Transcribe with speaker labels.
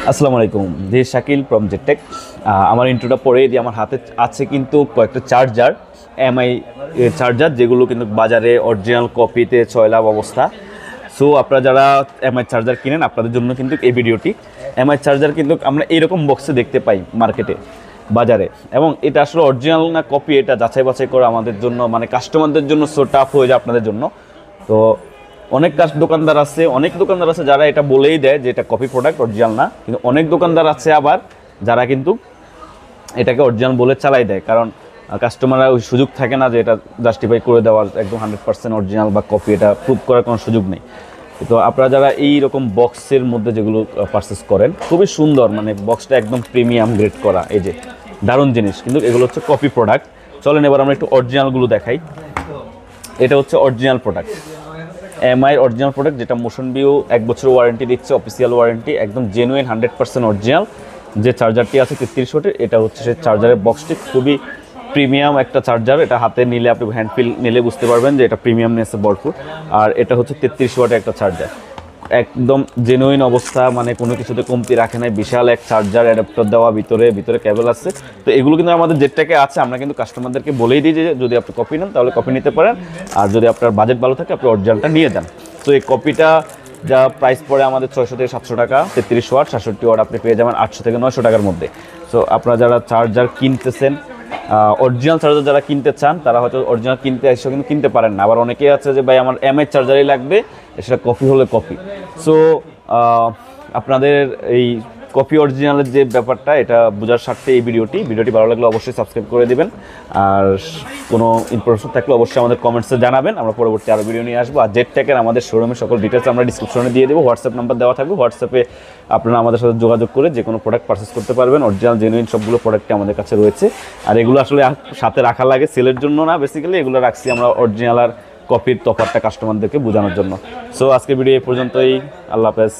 Speaker 1: আসসালামু আলাইকুম, this Shakil from জেটেক। আমার ইন্ট্রোটা পরেই দিয়ে আমার হাতে আছে কিন্তু কয়েকটা চার্জার, এমআই চার্জার, যেগুলো কিন্তু বাজারে অরিজিনাল কপিতে 6 লাভ অবস্থা। সো আপনারা যারা এমআই চার্জার কিনেন আপনাদের জন্য কিন্তু এই ভিডিওটি। এমআই চার্জার কিন্তু আমরা এইরকম বক্সে দেখতে পাই মার্কেটে, বাজারে, এবং এটা আসলে অরিজিনাল না কপি এটা যাচাই বাছাই করা আমাদের জন্য, মানে কাস্টমারদের জন্য সো টাফ হয়ে যায় আপনাদের জন্য। তো অনেক দোকানদার আছে যারা এটা বলেই দেয় যে এটা কপি প্রোডাক্ট, অরিজিনাল না। কিন্তু অনেক দোকানদার আছে আবার যারা কিন্তু এটাকে অরিজিনাল বলে চালাই দেয়, কারণ কাস্টমাররা ওই সুযোগ থাকে না যে এটা জাস্টিফাই করে দেওয়ার একদম 100% অরিজিনাল বা কপি, এটা প্রুভ করার কোনো সুযোগ নেই। তো আপনারা যারা এই রকম বক্সের মধ্যে যেগুলো পারচেস করেন, খুবই সুন্দর, মানে বক্সটা একদম প্রিমিয়াম গ্রেড করা, এই যে দারুণ জিনিস, কিন্তু এগুলো হচ্ছে কপি প্রোডাক্ট। চলেন এবার আমরা একটু অরিজিনালগুলো দেখাই। এটা হচ্ছে original product, MI original product, যেটা মোশন ভিউ 1 বছরের ওয়ারেন্টি দিচ্ছে, অফিসিয়াল ওয়ারেন্টি, একদম জেনুইন 100% অরিজিনাল। যে চার্জারটি আছে 33 ওয়াটের, এটা হচ্ছে সেই চার্জারের বক্সটি, খুবই প্রিমিয়াম একটা চার্জার। এটা হাতে নিলে আপনি হ্যান্ড ফিল নিলে বুঝতে পারবেন যে এটা প্রিমিয়ামনেসে ভরপুর। আর এটা হচ্ছে 33 ওয়াটের একটা চার্জার, একদম জেনুইন অবস্থা, মানে কোনো কিছুতে কমতি রাখে নাই। বিশাল এক চার্জার, অ্যাডাপ্টার দেওয়া, ভিতরে কেবল আছে। তো এগুলো কিন্তু আমাদের জেটটেকে আছে। আমরা কিন্তু কাস্টমারদেরকে বলেই দিই যে যদি আপনি কপি নেন তাহলে কপি নিতে পারেন, আর যদি আপনার বাজেট ভালো থাকে আপনি অরিজিনালটা নিয়ে যান। তো এই কপিটা যা প্রাইস পড়ে আমাদের 600 থেকে 700 টাকা, 33 ওয়াট 67 ওয়াট আপনি পেয়ে যাবেন 800 থেকে 900 টাকার মধ্যে। সো আপনারা যারা চার্জার কিনতেছেন, অরিজিনাল চার্জার যারা কিনতে চান, তারা হয়তো অরিজিনাল কিনতে এসে কিন্তু কিনতে পারেন না। আবার অনেকেই আছে যে ভাই আমার এমআই চার্জারই লাগবে, সেটা কপি হলে কপি। সো আপনাদের এই কপি অরিজিনালের যে ব্যাপারটা, এটা বোঝার স্বার্থে এই ভিডিওটি ভালো লাগলে অবশ্যই সাবস্ক্রাইব করে দেবেন। আর কোনো ইনফরমেশন থাকলে অবশ্যই আমাদের কমেন্টসে জানাবেন, আমরা পরবর্তী আরও ভিডিও নিয়ে আসবো। আর জেটটেকের আমাদের শোরুমের সকল ডিটেলস আমরা ডিসক্রিপশনে দিয়ে দেবো, হোয়াটসঅ্যাপ নাম্বার দেওয়া থাকবে, হোয়াটসঅ্যাপে আপনারা আমাদের সাথে যোগাযোগ করে যে কোনো প্রোডাক্ট পারচেস করতে পারবেন। অরিজিনাল জেনুইন সবগুলো প্রোডাক্টই আমাদের কাছে রয়েছে। আর এগুলো আসলে সাথে রাখা লাগে সেলের জন্য না, বেসিক্যালি এগুলো রাখছি আমরা অরিজিনাল আর কপির তফাৎটা কাস্টমারদেরকে বোঝানোর জন্য। সো আজকের ভিডিও এই পর্যন্তই, আল্লাহ হাফেজ।